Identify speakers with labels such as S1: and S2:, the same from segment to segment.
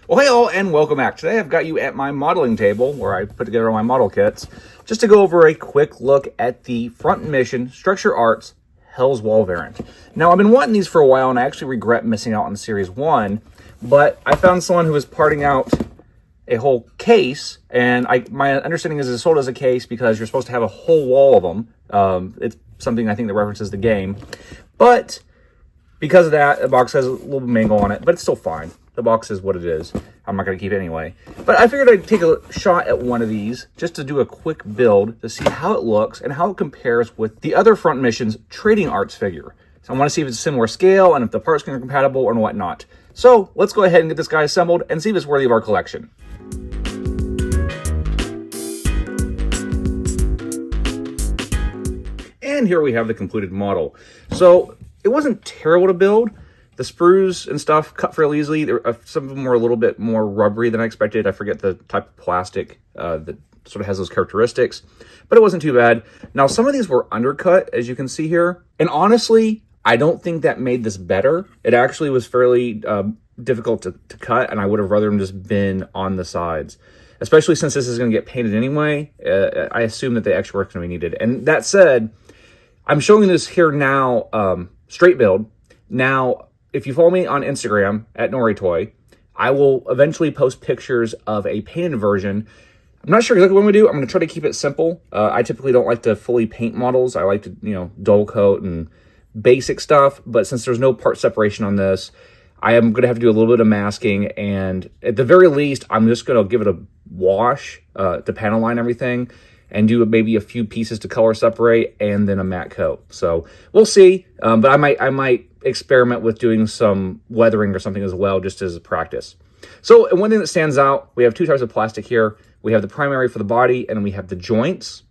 S1: Well, hey all, and welcome back. Today I've got you at my modeling table where I put together all my model kits, just to go over a quick look at the Front Mission Structure Arts Hell's Wall variant. Now, I've been wanting these for a while, and I actually regret missing out on Series 1, but I found someone who was parting out a whole case, and my understanding is it's sold as a case because you're supposed to have a whole wall of them. It's something I think that references the game, but because of that, the box has a little mangle on it, but it's still fine. The box is what it is. I'm not going to keep it anyway. But I figured I'd take a shot at one of these just to do a quick build to see how it looks and how it compares with the other Front Mission's trading arts figure. So I want to see if it's a similar scale and if the parts are compatible or whatnot. So let's go ahead and get this guy assembled and see if it's worthy of our collection. And here we have the completed model. So it wasn't terrible to build. The sprues and stuff cut fairly easily. Some of them were a little bit more rubbery than I expected. I forget the type of plastic that sort of has those characteristics, but it wasn't too bad. Now, some of these were undercut, as you can see here. And honestly, I don't think that made this better. It actually was fairly difficult to cut, and I would have rather them just been on the sides, especially since this is going to get painted anyway. I assume that the extra work is going to be needed. And that said, I'm showing this here now, straight build. Now, if you follow me on Instagram at NoriToy, I will eventually post pictures of a painted version. I'm not sure exactly what I'm going to do. I'm going to try to keep it simple. I typically don't like to fully paint models. I like to, dull coat and basic stuff. But since there's no part separation on this, I am going to have to do a little bit of masking. And at the very least, I'm just going to give it a wash to panel line everything and do maybe a few pieces to color separate and then a matte coat. So we'll see. But I might experiment with doing some weathering or something as well, just as a practice. So one thing that stands out, we have two types of plastic here. We have the primary for the body, and we have the joints.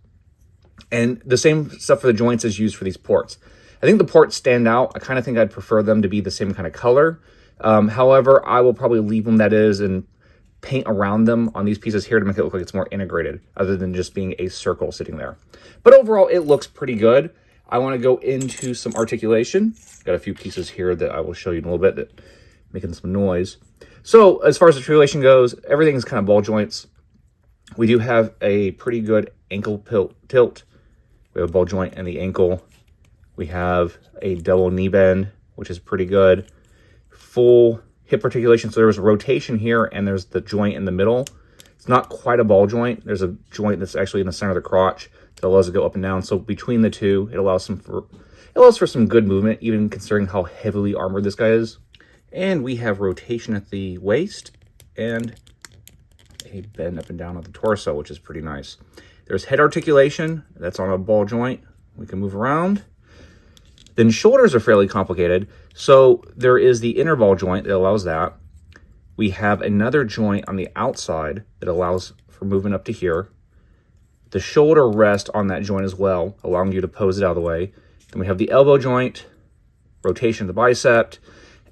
S1: And the same stuff for the joints is used for these ports. I think the ports stand out. I kind of think I'd prefer them to be the same kind of color. However, I will probably leave them that is and paint around them on these pieces here to make it look like it's more integrated, other than just being a circle sitting there. But overall, it looks pretty good. I want to go into some articulation. Got a few pieces here that I will show you in a little bit that making some noise. So as far as articulation goes, everything is kind of ball joints. We do have a pretty good ankle tilt. We have a ball joint in the ankle. We have a double knee bend, which is pretty good. Full hip articulation. So there's a rotation here and there's the joint in the middle. It's not quite a ball joint. There's a joint that's actually in the center of the crotch that allows it to go up and down. So between the two, it allows for some good movement, even considering how heavily armored this guy is. And we have rotation at the waist and a bend up and down at the torso, which is pretty nice. There's head articulation. That's on a ball joint. We can move around. Then shoulders are fairly complicated. So there is the inner ball joint that allows that. We have another joint on the outside that allows for movement up to here. The shoulder rests on that joint as well, allowing you to pose it out of the way. Then we have the elbow joint, rotation of the bicep,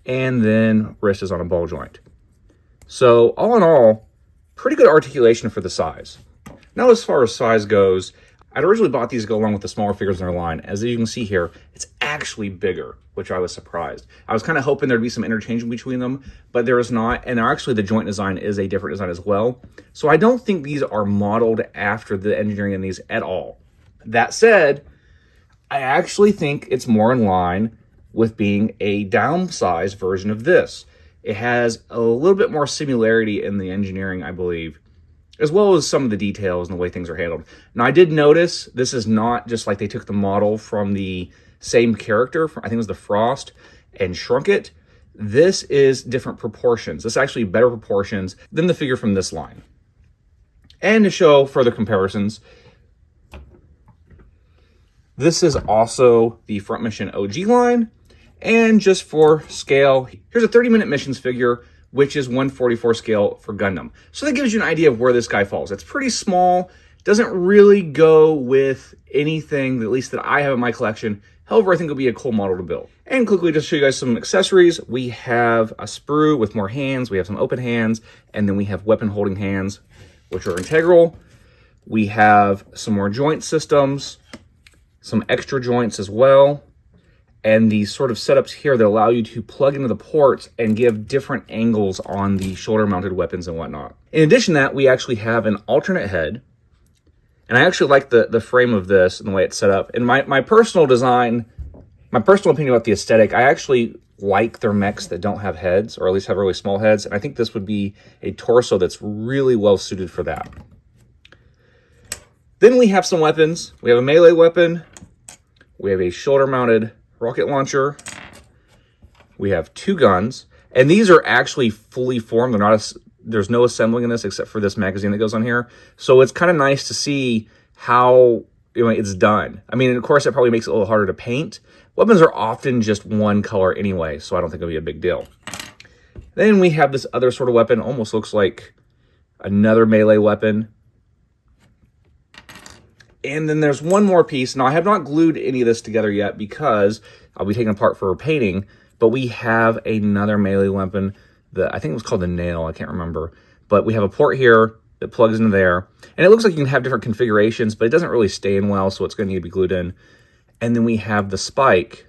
S1: and then wrist is on a ball joint. So all in all, pretty good articulation for the size. Now, as far as size goes, I'd originally bought these to go along with the smaller figures in their line. As you can see here, it's actually bigger, which I was surprised. I was kind of hoping there'd be some interchange between them, but there is not. And actually the joint design is a different design as well. So I don't think these are modeled after the engineering in these at all. That said, I actually think it's more in line with being a downsized version of this. It has a little bit more similarity in the engineering, I believe, as well as some of the details and the way things are handled. Now, I did notice this is not just like they took the model from the same character, I think it was the Frost, and shrunk it. This is different proportions. This is actually better proportions than the figure from this line. And to show further comparisons, this is also the Front Mission OG line. And just for scale, here's a 30-minute missions figure, which is 1/44 scale for Gundam. So that gives you an idea of where this guy falls. It's pretty small, doesn't really go with anything, at least that I have in my collection. However, I think it'll be a cool model to build. And quickly, just to show you guys some accessories, we have a sprue with more hands, we have some open hands, and then we have weapon holding hands, which are integral. We have some more joint systems, some extra joints as well, and these sort of setups here that allow you to plug into the ports and give different angles on the shoulder-mounted weapons and whatnot. In addition to that, we actually have an alternate head, and I actually like the frame of this and the way it's set up. And my personal design, my personal opinion about the aesthetic, I actually like their mechs that don't have heads, or at least have really small heads, and I think this would be a torso that's really well suited for that. Then we have some weapons. We have a melee weapon, we have a shoulder-mounted rocket launcher, we have 2 guns, and these are actually fully formed. They're not there's no assembling in this except for this magazine that goes on here. So it's kind of nice to see how it's done. I mean, of course, it probably makes it a little harder to paint. Weapons are often just one color anyway, so I don't think it'll be a big deal. Then we have this other sort of weapon, almost looks like another melee weapon. And then there's one more piece. Now, I have not glued any of this together yet because I'll be taking apart for painting, but we have another melee weapon that I think it was called the nail. I can't remember. But we have a port here that plugs into there. And it looks like you can have different configurations, but it doesn't really stay in well, so it's going to need to be glued in. And then we have the spike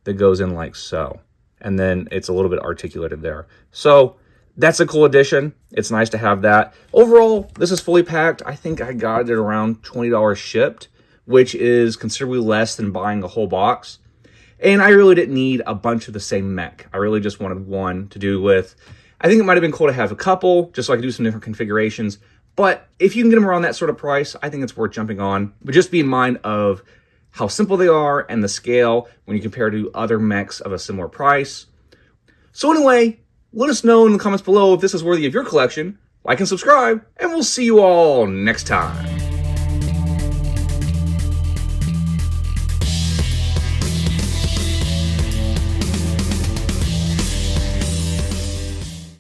S1: that goes in like so. And then it's a little bit articulated there. So that's a cool addition. It's nice to have that. Overall, this is fully packed. I think I got it around $20 shipped, which is considerably less than buying a whole box. And I really didn't need a bunch of the same mech. I really just wanted one to do with. I think it might have been cool to have a couple, just so I could do some different configurations. But if you can get them around that sort of price, I think it's worth jumping on. But just be in mind of how simple they are and the scale when you compare to other mechs of a similar price. So anyway, let us know in the comments below if this is worthy of your collection. Like and subscribe, and we'll see you all next time.